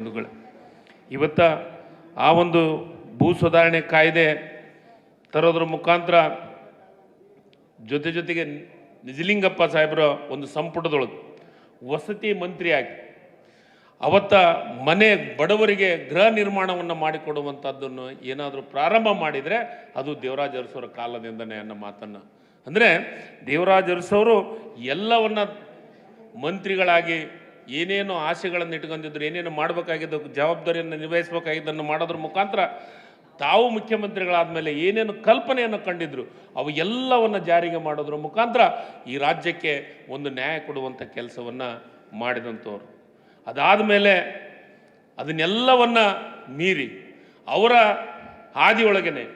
ಬಂಧುಗಳು, ಇವತ್ತ ಆ ಒಂದು ಭೂ ಸುಧಾರಣೆ ಕಾಯ್ದೆ ತರೋದ್ರ ಮುಖಾಂತರ ಜೊತೆಗೆ ನಿಜಲಿಂಗಪ್ಪ ಸಾಹೇಬರ ಒಂದು ಸಂಪುಟದೊಳಗೆ ವಸತಿ ಮಂತ್ರಿಯಾಗಿ ಅವತ್ತ ಮನೆ ಬಡವರಿಗೆ ಗೃಹ ನಿರ್ಮಾಣವನ್ನು ಮಾಡಿಕೊಡುವಂಥದ್ದನ್ನು ಏನಾದರೂ ಪ್ರಾರಂಭ ಮಾಡಿದರೆ ಅದು ದೇವರಾಜ ಅರಸವರ ಕಾಲದಿಂದನೇ ಅನ್ನೋ ಮಾತನ್ನು, ಅಂದರೆ ದೇವರಾಜ ಅರಸವರು ಎಲ್ಲವನ್ನ ಮಂತ್ರಿಗಳಾಗಿ ಏನೇನು ಆಸೆಗಳನ್ನು ಇಟ್ಕೊಂಡಿದ್ರು, ಏನೇನು ಮಾಡಬೇಕಾಗಿದ್ದು, ಜವಾಬ್ದಾರಿಯನ್ನು ನಿರ್ವಹಿಸಬೇಕಾಗಿದ್ದನ್ನು ಮಾಡೋದ್ರ ಮುಖಾಂತರ ತಾವು ಮುಖ್ಯಮಂತ್ರಿಗಳಾದ ಮೇಲೆ ಏನೇನು ಕಲ್ಪನೆಯನ್ನು ಕಂಡಿದ್ರು ಅವು ಎಲ್ಲವನ್ನು ಜಾರಿಗೆ ಮಾಡೋದ್ರ ಮುಖಾಂತರ ಈ ರಾಜ್ಯಕ್ಕೆ ಒಂದು ನ್ಯಾಯ ಕೊಡುವಂಥ ಕೆಲಸವನ್ನು ಮಾಡಿದಂಥವ್ರು. ಅದಾದ ಮೇಲೆ ಅದನ್ನೆಲ್ಲವನ್ನು ಮೀರಿ ಅವರ ಹಾದಿಯೊಳಗನೆ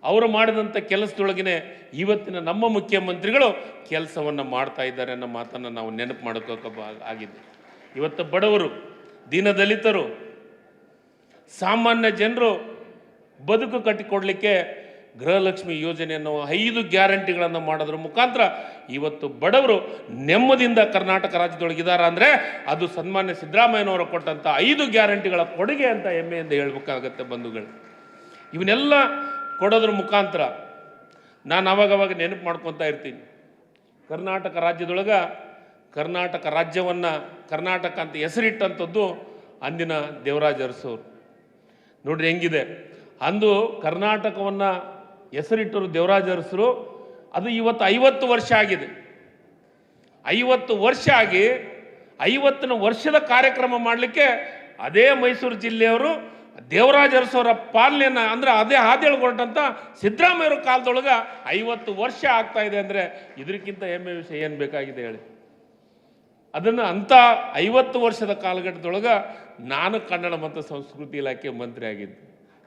ಅವರು ಮಾಡಿದಂಥ ಕೆಲಸದೊಳಗನೆ ಇವತ್ತಿನ ನಮ್ಮ ಮುಖ್ಯಮಂತ್ರಿಗಳು ಕೆಲಸವನ್ನು ಮಾಡ್ತಾ ಇದ್ದಾರೆ ಅನ್ನೋ ಮಾತನ್ನು ನಾವು ನೆನಪು ಆಗಿದೆ. ಇವತ್ತು ಬಡವರು, ದೀನದಲಿತರು, ಸಾಮಾನ್ಯ ಜನರು ಬದುಕು ಕಟ್ಟಿಕೊಡ್ಲಿಕ್ಕೆ ಗೃಹಲಕ್ಷ್ಮಿ ಯೋಜನೆಯನ್ನು 5 ಗ್ಯಾರಂಟಿಗಳನ್ನು ಮಾಡೋದ್ರ ಮುಖಾಂತರ ಇವತ್ತು ಬಡವರು ನೆಮ್ಮದಿಯಿಂದ ಕರ್ನಾಟಕ ರಾಜ್ಯದೊಳಗಿದ್ದಾರೆ ಅಂದರೆ ಅದು ಸನ್ಮಾನ್ಯ ಸಿದ್ದರಾಮಯ್ಯನವರು ಕೊಟ್ಟಂಥ 5 ಗ್ಯಾರಂಟಿಗಳ ಕೊಡುಗೆ ಅಂತ ಹೆಮ್ಮೆಯಿಂದ ಹೇಳ್ಬೇಕಾಗತ್ತೆ ಬಂಧುಗಳು. ಇವನ್ನೆಲ್ಲ ಕೊಡೋದ್ರ ಮುಖಾಂತರ ನಾನು ಅವಾಗವಾಗ ನೆನಪು ಮಾಡ್ಕೊತಾ ಇರ್ತೀನಿ. ಕರ್ನಾಟಕ ರಾಜ್ಯದೊಳಗೆ ಕರ್ನಾಟಕ ರಾಜ್ಯವನ್ನು ಕರ್ನಾಟಕ ಅಂತ ಹೆಸರಿಟ್ಟಂಥದ್ದು ಅಂದಿನ ದೇವರಾಜ ಅರಸವರು. ನೋಡ್ರಿ ಹೆಂಗಿದೆ, ಅಂದು ಕರ್ನಾಟಕವನ್ನು ಹೆಸರಿಟ್ಟರು ದೇವರಾಜ ಅರಸರು. ಅದು ಇವತ್ತು 50 ವರ್ಷ ಆಗಿದೆ. 50 ವರ್ಷ ಆಗಿ 50ನೇ ವರ್ಷದ ಕಾರ್ಯಕ್ರಮ ಮಾಡಲಿಕ್ಕೆ ಅದೇ ಮೈಸೂರು ಜಿಲ್ಲೆಯವರು ದೇವರಾಜ ಅರಸವರ ಪಾಲನೆಯನ್ನು, ಅಂದರೆ ಅದೇ ಹಾದಿಯೊಳಗೆ ಹೊರಟಂಥ ಸಿದ್ದರಾಮಯ್ಯವ್ರ ಕಾಲದೊಳಗೆ 50 ವರ್ಷ ಆಗ್ತಾ ಇದೆ ಅಂದರೆ ಇದಕ್ಕಿಂತ ಹೆಮ್ಮೆ ವಿಷಯ ಏನು ಬೇಕಾಗಿದೆ ಹೇಳಿ. ಅದನ್ನು ಅಂಥ 50 ವರ್ಷದ ಕಾಲಘಟ್ಟದೊಳಗೆ ನಾನು ಕನ್ನಡ ಮತ್ತು ಸಂಸ್ಕೃತಿ ಇಲಾಖೆ ಮಂತ್ರಿ ಆಗಿದ್ದೆ.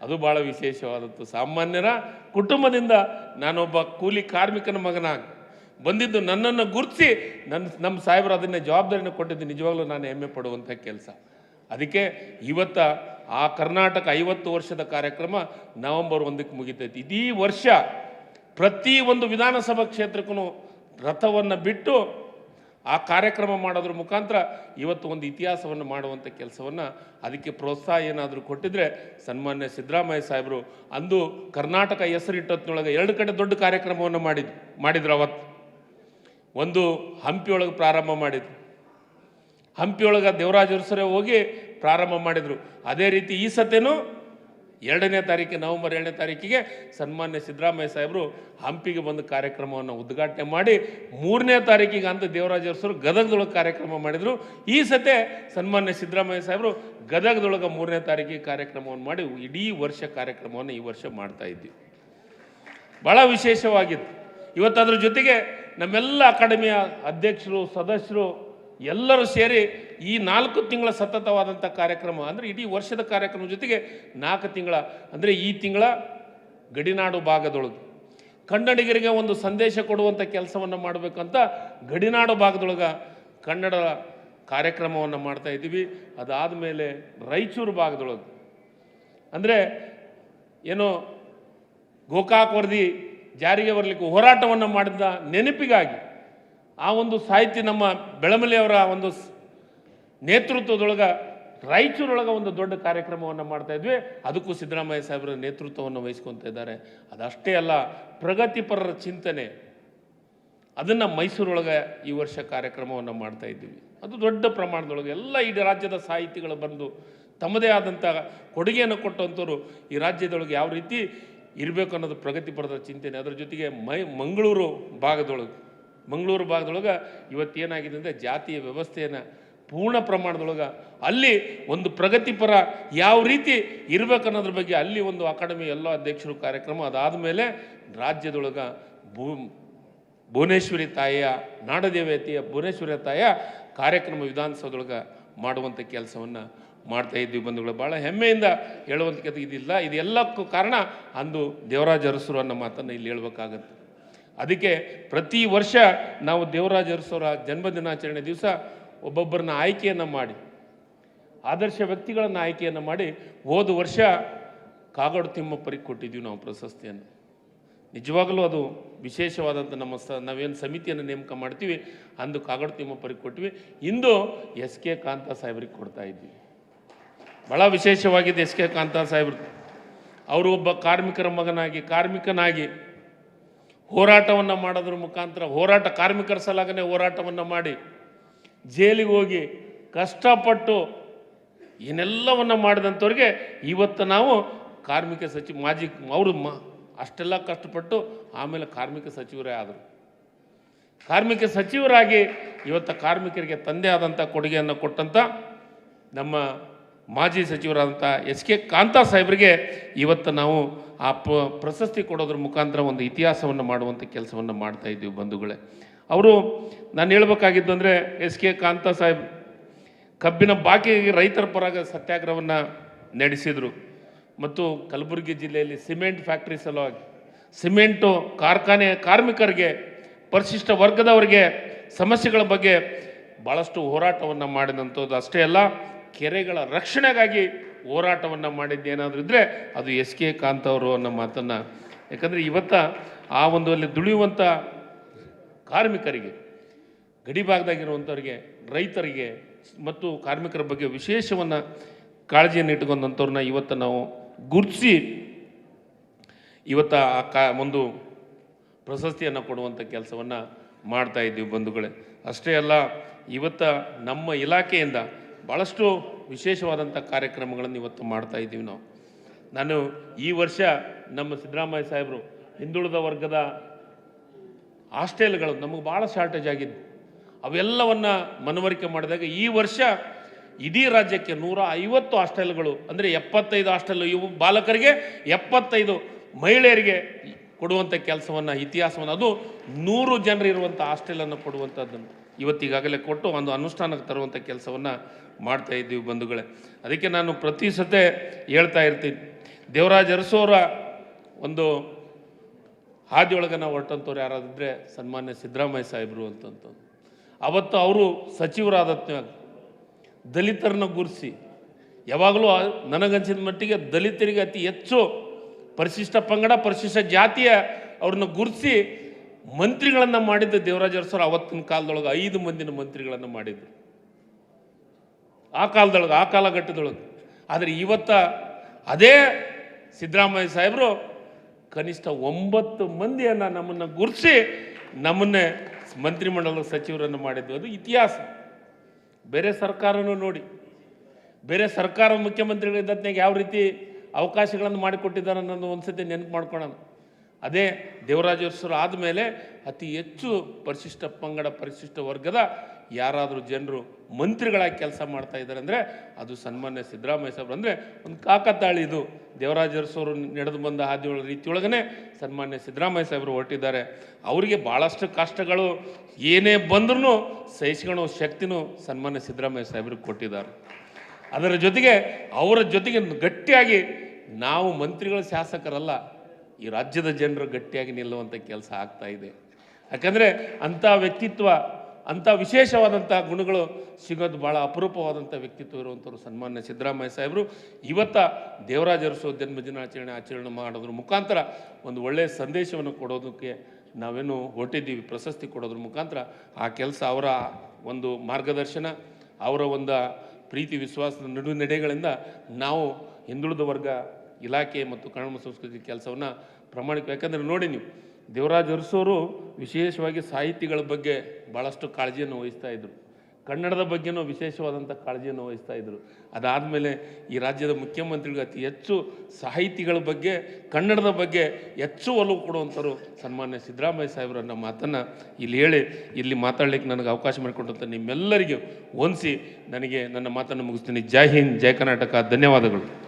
ಅದು ಭಾಳ ವಿಶೇಷವಾದದ್ದು. ಸಾಮಾನ್ಯರ ಕುಟುಂಬದಿಂದ ನಾನೊಬ್ಬ ಕೂಲಿ ಕಾರ್ಮಿಕನ ಮಗನಾಗಿ ಬಂದಿದ್ದು, ನನ್ನನ್ನು ಗುರುತಿಸಿ ನಮ್ಮ ಸಾಹೇಬರು ಅದನ್ನೇ ಜವಾಬ್ದಾರಿನ ಕೊಟ್ಟಿದ್ದು ನಿಜವಾಗ್ಲೂ ನಾನು ಹೆಮ್ಮೆ ಪಡುವಂಥ ಕೆಲಸ. ಅದಕ್ಕೆ ಇವತ್ತ ಆ ಕರ್ನಾಟಕ 50 ವರ್ಷದ ಕಾರ್ಯಕ್ರಮ ನವೆಂಬರ್ 1ಕ್ಕೆ ಮುಗಿತೈತಿ. ಇಡೀ ವರ್ಷ ಪ್ರತಿ ಒಂದು ವಿಧಾನಸಭಾ ಕ್ಷೇತ್ರಕ್ಕೂ ರಥವನ್ನು ಬಿಟ್ಟು ಆ ಕಾರ್ಯಕ್ರಮ ಮಾಡೋದ್ರ ಮುಖಾಂತರ ಇವತ್ತು ಒಂದು ಇತಿಹಾಸವನ್ನು ಮಾಡುವಂಥ ಕೆಲಸವನ್ನು, ಅದಕ್ಕೆ ಪ್ರೋತ್ಸಾಹ ಏನಾದರೂ ಕೊಟ್ಟಿದ್ರೆ ಸನ್ಮಾನ್ಯ ಸಿದ್ದರಾಮಯ್ಯ ಸಾಹೇಬರು ಅಂದು ಕರ್ನಾಟಕ ಹೆಸರಿಟ್ಟೊತ್ತಿನೊಳಗೆ 2 ಕಡೆ ದೊಡ್ಡ ಕಾರ್ಯಕ್ರಮವನ್ನು ಮಾಡಿದ್ರು. ಅವತ್ತು ಒಂದು ಹಂಪಿಯೊಳಗೆ ಪ್ರಾರಂಭ ಮಾಡಿದ್ರು. ಹಂಪಿಯೊಳಗೆ ದೇವರಾಜ ಅರಸರೇ ಹೋಗಿ ಪ್ರಾರಂಭ ಮಾಡಿದರು. ಅದೇ ರೀತಿ ಈ ಸತೇನೂ 2ನೇ ತಾರೀಕು ನವೆಂಬರ್ 2ನೇ ತಾರೀಕಿಗೆ ಸನ್ಮಾನ್ಯ ಸಿದ್ದರಾಮಯ್ಯ ಸಾಹೇಬರು ಹಂಪಿಗೆ ಬಂದು ಕಾರ್ಯಕ್ರಮವನ್ನು ಉದ್ಘಾಟನೆ ಮಾಡಿ 3ನೇ ತಾರೀಕಿಗೆ ಅಂತ ದೇವರಾಜ ಅರಸರು ಗದಗದೊಳಗೆ ಕಾರ್ಯಕ್ರಮ ಮಾಡಿದರು. ಈ ಸತೆ ಸನ್ಮಾನ್ಯ ಸಿದ್ದರಾಮಯ್ಯ ಸಾಹೇಬರು ಗದಗದೊಳಗೆ 3ನೇ ತಾರೀಕಿಗೆ ಕಾರ್ಯಕ್ರಮವನ್ನು ಮಾಡಿ ಇಡೀ ವರ್ಷ ಕಾರ್ಯಕ್ರಮವನ್ನು ಈ ವರ್ಷ ಮಾಡ್ತಾ ಇದ್ದೀವಿ. ಭಾಳ ವಿಶೇಷವಾಗಿತ್ತು. ಇವತ್ತು ಅದ್ರ ಜೊತೆಗೆ ನಮ್ಮೆಲ್ಲ ಅಕಾಡೆಮಿಯ ಅಧ್ಯಕ್ಷರು, ಸದಸ್ಯರು ಎಲ್ಲರೂ ಸೇರಿ ಈ 4 ತಿಂಗಳ ಸತತವಾದಂಥ ಕಾರ್ಯಕ್ರಮ, ಅಂದರೆ ಇಡೀ ವರ್ಷದ ಕಾರ್ಯಕ್ರಮ ಜೊತೆಗೆ 4 ತಿಂಗಳ, ಅಂದರೆ ಈ ತಿಂಗಳ ಗಡಿನಾಡು ಭಾಗದೊಳಗೆ ಕನ್ನಡಿಗರಿಗೆ ಒಂದು ಸಂದೇಶ ಕೊಡುವಂಥ ಕೆಲಸವನ್ನು ಮಾಡಬೇಕಂತ ಗಡಿನಾಡು ಭಾಗದೊಳಗೆ ಕನ್ನಡ ಕಾರ್ಯಕ್ರಮವನ್ನು ಮಾಡ್ತಾ ಇದ್ದೀವಿ. ಅದಾದ ಮೇಲೆ ರಾಯಚೂರು ಭಾಗದೊಳಗೆ, ಅಂದರೆ ಏನೋ ಗೋಕಾಕ್ ವರದಿ ಜಾರಿಗೆ ಬರಲಿಕ್ಕೆ ಹೋರಾಟವನ್ನು ಮಾಡಿದ ನೆನಪಿಗಾಗಿ ಆ ಒಂದು ಸಾಹಿತಿ ನಮ್ಮ ಬೆಳಮಲಿಯವರ ಒಂದು ನೇತೃತ್ವದೊಳಗೆ ರಾಯಚೂರೊಳಗೆ ಒಂದು ದೊಡ್ಡ ಕಾರ್ಯಕ್ರಮವನ್ನು ಮಾಡ್ತಾ ಇದ್ವಿ. ಅದಕ್ಕೂ ಸಿದ್ದರಾಮಯ್ಯ ಸಾಹೇಬರ ನೇತೃತ್ವವನ್ನು ವಹಿಸ್ಕೊತಾ ಇದ್ದಾರೆ. ಅದಷ್ಟೇ ಅಲ್ಲ, ಪ್ರಗತಿಪರರ ಚಿಂತನೆ ಅದನ್ನು ಮೈಸೂರೊಳಗೆ ಈ ವರ್ಷ ಕಾರ್ಯಕ್ರಮವನ್ನು ಮಾಡ್ತಾ ಇದ್ದೀವಿ. ಅದು ದೊಡ್ಡ ಪ್ರಮಾಣದೊಳಗೆ ಎಲ್ಲ ಇಡೀ ರಾಜ್ಯದ ಸಾಹಿತಿಗಳು ಬಂದು ತಮ್ಮದೇ ಆದಂಥ ಕೊಡುಗೆಯನ್ನು ಕೊಟ್ಟಂಥವ್ರು ಈ ರಾಜ್ಯದೊಳಗೆ ಯಾವ ರೀತಿ ಇರಬೇಕು ಅನ್ನೋದು ಪ್ರಗತಿಪರರ ಚಿಂತನೆ. ಅದರ ಜೊತೆಗೆ ಮಂಗಳೂರು ಭಾಗದೊಳಗೆ ಇವತ್ತೇನಾಗಿದೆ ಅಂದರೆ ಜಾತಿಯ ವ್ಯವಸ್ಥೆಯನ್ನು ಪೂರ್ಣ ಪ್ರಮಾಣದೊಳಗೆ ಅಲ್ಲಿ ಒಂದು ಪ್ರಗತಿಪರ ಯಾವ ರೀತಿ ಇರಬೇಕನ್ನೋದ್ರ ಬಗ್ಗೆ ಅಲ್ಲಿ ಒಂದು ಅಕಾಡೆಮಿ ಎಲ್ಲ ಅಧ್ಯಕ್ಷರು ಕಾರ್ಯಕ್ರಮ. ಅದಾದ ಮೇಲೆ ರಾಜ್ಯದೊಳಗೆ ಭುವನೇಶ್ವರಿ ತಾಯಿಯ ನಾಡದೇವತೆಯ ಭುವನೇಶ್ವರಿ ತಾಯಿಯ ಕಾರ್ಯಕ್ರಮ ವಿಧಾನಸೌಧದೊಳಗೆ ಮಾಡುವಂಥ ಕೆಲಸವನ್ನು ಮಾಡ್ತಾ ಇದ್ದೀವಿ ಬಂಧುಗಳು. ಭಾಳ ಹೆಮ್ಮೆಯಿಂದ ಹೇಳುವಂಥ ಇದಿಲ್ಲ. ಇದೆಲ್ಲಕ್ಕೂ ಕಾರಣ ಅಂದು ದೇವರಾಜ ಅರಸರು ಅನ್ನೋ ಮಾತನ್ನು ಇಲ್ಲಿ ಹೇಳ್ಬೇಕಾಗತ್ತೆ. ಅದಕ್ಕೆ ಪ್ರತಿ ವರ್ಷ ನಾವು ದೇವರಾಜ ಅರಸರ ಜನ್ಮದಿನಾಚರಣೆ ದಿವಸ ಒಬ್ಬೊಬ್ಬರನ್ನ ಆಯ್ಕೆಯನ್ನು ಮಾಡಿ, ಆದರ್ಶ ವ್ಯಕ್ತಿಗಳನ್ನು ಆಯ್ಕೆಯನ್ನು ಮಾಡಿ, ಹೋದ ವರ್ಷ ಕಾಗೋಡು ತಿಮ್ಮಪ್ಪರಿಗೆ ಕೊಟ್ಟಿದ್ದೀವಿ ನಾವು ಪ್ರಶಸ್ತಿಯನ್ನು. ನಿಜವಾಗಲೂ ಅದು ವಿಶೇಷವಾದಂಥ ನಾವೇನು ಸಮಿತಿಯನ್ನು ನೇಮಕ ಮಾಡ್ತೀವಿ ಅಂದು ಕಾಗೋಡು ತಿಮ್ಮಪ್ಪರಿಗೆ ಕೊಟ್ವಿ. ಇಂದು ಎಸ್ ಕೆ ಕಾಂತ ಸಾಹೇಬರಿಗೆ ಕೊಡ್ತಾ ಇದ್ವಿ. ಭಾಳ ವಿಶೇಷವಾಗಿದೆ ಎಸ್ ಕೆ ಕಾಂತ ಸಾಹೇಬ್ರು. ಅವರು ಒಬ್ಬ ಕಾರ್ಮಿಕರ ಮಗನಾಗಿ ಕಾರ್ಮಿಕನಾಗಿ ಹೋರಾಟವನ್ನು ಮಾಡೋದ್ರ ಮುಖಾಂತರ ಕಾರ್ಮಿಕರ ಸಲಗನೆ ಹೋರಾಟವನ್ನು ಮಾಡಿ ಜೈಲಿಗೆ ಹೋಗಿ ಕಷ್ಟಪಟ್ಟು ಏನೆಲ್ಲವನ್ನು ಮಾಡಿದಂಥವ್ರಿಗೆ ಇವತ್ತು ನಾವು ಕಾರ್ಮಿಕ ಸಚಿವ ಮಾಜಿ ಅವರು ಅಷ್ಟೆಲ್ಲ ಕಷ್ಟಪಟ್ಟು ಆಮೇಲೆ ಕಾರ್ಮಿಕ ಸಚಿವರೇ ಆದರು. ಕಾರ್ಮಿಕ ಸಚಿವರಾಗಿ ಇವತ್ತು ಕಾರ್ಮಿಕರಿಗೆ ತಂದೆ ಆದಂಥ ಕೊಡುಗೆಯನ್ನು ಕೊಟ್ಟಂಥ ನಮ್ಮ ಮಾಜಿ ಸಚಿವರಾದಂಥ ಎಸ್ ಕೆ ಕಾಂತ ಸಾಹೇಬರಿಗೆ ಇವತ್ತು ನಾವು ಆ ಪ್ರಶಸ್ತಿ ಕೊಡೋದ್ರ ಮುಖಾಂತರ ಒಂದು ಇತಿಹಾಸವನ್ನು ಮಾಡುವಂಥ ಕೆಲಸವನ್ನು ಮಾಡ್ತಾ ಇದ್ದೀವಿ ಬಂಧುಗಳೇ. ಅವರು ನಾನು ಹೇಳಬೇಕಾಗಿದ್ದು ಅಂದರೆ ಎಸ್ ಕೆ ಕಾಂತ ಸಾಹೇಬ್ ಕಬ್ಬಿನ ಬಾಕಿಗೆ ರೈತರ ಪರಾಗ ಸತ್ಯಾಗ್ರಹವನ್ನು ನಡೆಸಿದರು ಮತ್ತು ಕಲಬುರಗಿ ಜಿಲ್ಲೆಯಲ್ಲಿ ಸಿಮೆಂಟ್ ಫ್ಯಾಕ್ಟ್ರಿ ಸಲುವಾಗಿ ಸಿಮೆಂಟು ಕಾರ್ಖಾನೆ ಕಾರ್ಮಿಕರಿಗೆ ಪರಿಶಿಷ್ಟ ವರ್ಗದವರಿಗೆ ಸಮಸ್ಯೆಗಳ ಬಗ್ಗೆ ಭಾಳಷ್ಟು ಹೋರಾಟವನ್ನು ಮಾಡಿದಂಥದ್ದು ಅಷ್ಟೇ ಅಲ್ಲ, ಕೆರೆಗಳ ರಕ್ಷಣೆಗಾಗಿ ಹೋರಾಟವನ್ನು ಮಾಡಿದ್ದೇನಾದರೂ ಇದ್ದರೆ ಅದು ಎಸ್ ಕೆ ಕಾಂತ್ ಅವರು ಅನ್ನೋ ಮಾತನ್ನು, ಯಾಕಂದರೆ ಇವತ್ತು ಆ ಒಂದು ಅಲ್ಲಿ ದುಡಿಯುವಂಥ ಕಾರ್ಮಿಕರಿಗೆ ಗಡಿ ಭಾಗದಾಗಿರುವಂಥವ್ರಿಗೆ ರೈತರಿಗೆ ಮತ್ತು ಕಾರ್ಮಿಕರ ಬಗ್ಗೆ ವಿಶೇಷವನ್ನು ಕಾಳಜಿಯನ್ನು ಇಟ್ಕೊಂಡಂಥವ್ರನ್ನ ಇವತ್ತು ನಾವು ಗುರುತಿಸಿ ಇವತ್ತು ಒಂದು ಪ್ರಶಸ್ತಿಯನ್ನು ಕೊಡುವಂಥ ಕೆಲಸವನ್ನು ಮಾಡ್ತಾ ಇದ್ದೀವಿ ಬಂಧುಗಳೇ. ಅಷ್ಟೇ ಅಲ್ಲ, ಇವತ್ತು ನಮ್ಮ ಇಲಾಖೆಯಿಂದ ಭಾಳಷ್ಟು ವಿಶೇಷವಾದಂಥ ಕಾರ್ಯಕ್ರಮಗಳನ್ನು ಇವತ್ತು ಮಾಡ್ತಾ ಇದ್ದೀವಿ ನಾವು. ನಾನು ಈ ವರ್ಷ ನಮ್ಮ ಸಿದ್ದರಾಮಯ್ಯ ಸಾಹೇಬರು ಹಿಂದುಳಿದ ವರ್ಗದ ಹಾಸ್ಟೆಲ್ಗಳು ನಮಗೆ ಭಾಳ ಶಾರ್ಟೇಜ್ ಆಗಿದ್ದು ಅವೆಲ್ಲವನ್ನು ಮನವರಿಕೆ ಮಾಡಿದಾಗ ಈ ವರ್ಷ ಇಡೀ ರಾಜ್ಯಕ್ಕೆ 150 ಹಾಸ್ಟೆಲ್ಗಳು ಅಂದರೆ 75 ಹಾಸ್ಟೆಲ್ ಇವು ಬಾಲಕರಿಗೆ 75 ಮಹಿಳೆಯರಿಗೆ ಕೊಡುವಂಥ ಕೆಲಸವನ್ನು ಇತಿಹಾಸವನ್ನು ಅದು 100 ಜನರು ಇರುವಂಥ ಹಾಸ್ಟೆಲನ್ನು ಕೊಡುವಂಥದ್ದನ್ನು ಇವತ್ತಿಗಾಗಲೇ ಕೊಟ್ಟು ಒಂದು ಅನುಷ್ಠಾನಕ್ಕೆ ತರುವಂಥ ಕೆಲಸವನ್ನು ಮಾಡ್ತಾ ಇದ್ದೀವಿ ಬಂಧುಗಳೇ. ಅದಕ್ಕೆ ನಾನು ಪ್ರತಿ ಸತೆ ಹೇಳ್ತಾ ಇರ್ತೀನಿ, ದೇವರಾಜ್ ಅರಸೋರ ಒಂದು ಹಾದಿಯೊಳಗೆ ನಾವು ಹೊರಟಂಥವ್ರು ಯಾರಾದಿದ್ದರೆ ಸನ್ಮಾನ್ಯ ಸಿದ್ದರಾಮಯ್ಯ ಸಾಹೇಬರು ಅಂತಂತ. ಅವತ್ತು ಅವರು ಸಚಿವರಾದ ದಲಿತರನ್ನ ಗುರುತಿಸಿ ಯಾವಾಗಲೂ ನನಗನ್ಸಿದ ಮಟ್ಟಿಗೆ ದಲಿತರಿಗೆ ಅತಿ ಹೆಚ್ಚು ಪರಿಶಿಷ್ಟ ಪಂಗಡ ಪರಿಶಿಷ್ಟ ಜಾತಿಯ ಅವ್ರನ್ನ ಗುರುತಿಸಿ ಮಂತ್ರಿಗಳನ್ನು ಮಾಡಿದ್ದು ದೇವರಾಜ ಅರಸರು. ಅವತ್ತಿನ ಕಾಲದೊಳಗೆ 5 ಮಂದಿನ ಮಂತ್ರಿಗಳನ್ನು ಮಾಡಿದ್ರು ಆ ಕಾಲದೊಳಗೆ, ಆ ಕಾಲಘಟ್ಟದೊಳಗೆ. ಆದರೆ ಇವತ್ತು ಅದೇ ಸಿದ್ದರಾಮಯ್ಯ ಸಾಹೇಬರು ಕನಿಷ್ಠ 9 ಮಂದಿಯನ್ನು ನಮ್ಮನ್ನು ಗುರುತಿಸಿ ನಮ್ಮನ್ನೇ ಮಂತ್ರಿಮಂಡಲದ ಸಚಿವರನ್ನು ಮಾಡಿದ್ದು. ಅದು ಇತಿಹಾಸ. ಬೇರೆ ಸರ್ಕಾರನೂ ನೋಡಿ, ಬೇರೆ ಸರ್ಕಾರ ಮುಖ್ಯಮಂತ್ರಿಗಳಿದ್ದಾಗ ಯಾವ ರೀತಿ ಅವಕಾಶಗಳನ್ನು ಮಾಡಿಕೊಟ್ಟಿದ್ದಾರೆ ಅನ್ನೋದು ಒಂದು ಸತಿ ನೆನಪು ಮಾಡ್ಕೊಳ್ಳೋಣ. ಅದೇ ದೇವರಾಜ ಅರಸರು ಆದಮೇಲೆ ಅತಿ ಹೆಚ್ಚು ಪರಿಶಿಷ್ಟ ಪಂಗಡ ಪರಿಶಿಷ್ಟ ವರ್ಗದ ಯಾರಾದರೂ ಜನರು ಮಂತ್ರಿಗಳಾಗಿ ಕೆಲಸ ಮಾಡ್ತಾ ಇದ್ದಾರೆ ಅಂದರೆ ಅದು ಸನ್ಮಾನ್ಯ ಸಿದ್ದರಾಮಯ್ಯ ಸಾಹೇಬರು. ಅಂದರೆ ಒಂದು ಕಾಕತಾಳಿ ಇದು. ದೇವರಾಜ ಅರಸರು ನಡೆದು ಬಂದ ಹಾದಿಯೊಳ ರೀತಿಯೊಳಗನೆ ಸನ್ಮಾನ್ಯ ಸಿದ್ದರಾಮಯ್ಯ ಸಾಹೇಬರು ಹೊರಟಿದ್ದಾರೆ. ಅವರಿಗೆ ಭಾಳಷ್ಟು ಕಷ್ಟಗಳು ಏನೇ ಬಂದ್ರೂ ಸಹಿಸ್ಕೊಳ್ಳೋ ಶಕ್ತಿನೂ ಸನ್ಮಾನ್ಯ ಸಿದ್ದರಾಮಯ್ಯ ಸಾಹೇಬರಿಗೆ ಕೊಟ್ಟಿದ್ದಾರೆ. ಅದರ ಜೊತೆಗೆ ಅವರ ಜೊತೆಗೆ ಗಟ್ಟಿಯಾಗಿ ನಾವು ಮಂತ್ರಿಗಳ ಶಾಸಕರಲ್ಲ, ಈ ರಾಜ್ಯದ ಜನರು ಗಟ್ಟಿಯಾಗಿ ನಿಲ್ಲುವಂಥ ಕೆಲಸ ಆಗ್ತಾ ಇದೆ. ಯಾಕಂದರೆ ಅಂಥ ವ್ಯಕ್ತಿತ್ವ, ಅಂಥ ವಿಶೇಷವಾದಂಥ ಗುಣಗಳು ಸಿಗೋದು ಭಾಳ ಅಪರೂಪವಾದಂಥ ವ್ಯಕ್ತಿತ್ವ ಇರುವಂಥವ್ರು ಸನ್ಮಾನ್ಯ ಸಿದ್ದರಾಮಯ್ಯ ಸಾಹೇಬರು. ಇವತ್ತು ದೇವರಾಜ ಅರಸು ಆಚರಣೆ ಮಾಡೋದ್ರ ಮುಖಾಂತರ ಒಂದು ಒಳ್ಳೆಯ ಸಂದೇಶವನ್ನು ಕೊಡೋದಕ್ಕೆ ನಾವೇನು ಹೊರಟಿದ್ದೀವಿ. ಪ್ರಶಸ್ತಿ ಕೊಡೋದ್ರ ಮುಖಾಂತರ ಆ ಕೆಲಸ, ಅವರ ಒಂದು ಮಾರ್ಗದರ್ಶನ, ಅವರ ಒಂದು ಪ್ರೀತಿ ವಿಶ್ವಾಸದ ನಡೆಗಳಿಂದ ನಾವು ಹಿಂದುಳಿದ ವರ್ಗ ಇಲಾಖೆ ಮತ್ತು ಕನ್ನಡ ಸಂಸ್ಕೃತಿ ಕೆಲಸವನ್ನು ಪ್ರಾಮಾಣಿಕ. ಯಾಕಂದರೆ ನೋಡಿ, ನೀವು ದೇವರಾಜ ಅರಸೋರು ವಿಶೇಷವಾಗಿ ಸಾಹಿತಿಗಳ ಬಗ್ಗೆ ಭಾಳಷ್ಟು ಕಾಳಜಿಯನ್ನು ವಹಿಸ್ತಾ ಇದ್ದರು. ಕನ್ನಡದ ಬಗ್ಗೆನೂ ವಿಶೇಷವಾದಂಥ ಕಾಳಜಿಯನ್ನು ವಹಿಸ್ತಾ ಇದ್ದರು. ಅದಾದಮೇಲೆ ಈ ರಾಜ್ಯದ ಮುಖ್ಯಮಂತ್ರಿಗಳು ಅತಿ ಹೆಚ್ಚು ಸಾಹಿತಿಗಳ ಬಗ್ಗೆ, ಕನ್ನಡದ ಬಗ್ಗೆ ಹೆಚ್ಚು ಒಲವು ಕೊಡುವಂಥವ್ರು ಸನ್ಮಾನ್ಯ ಸಿದ್ದರಾಮಯ್ಯ ಸಾಹೇಬರನ್ನ ಮಾತನ್ನು ಇಲ್ಲಿ ಹೇಳಿ ಇಲ್ಲಿ ಮಾತಾಡಲಿಕ್ಕೆ ನನಗೆ ಅವಕಾಶ ಮಾಡಿಕೊಟ್ಟಂಥ ನಿಮ್ಮೆಲ್ಲರಿಗೂ ಹೊಂದಿಸಿ ನನಗೆ ನನ್ನ ಮಾತನ್ನು ಮುಗಿಸ್ತೀನಿ. ಜೈ ಹಿಂದ್, ಜೈ ಕರ್ನಾಟಕ. ಧನ್ಯವಾದಗಳು.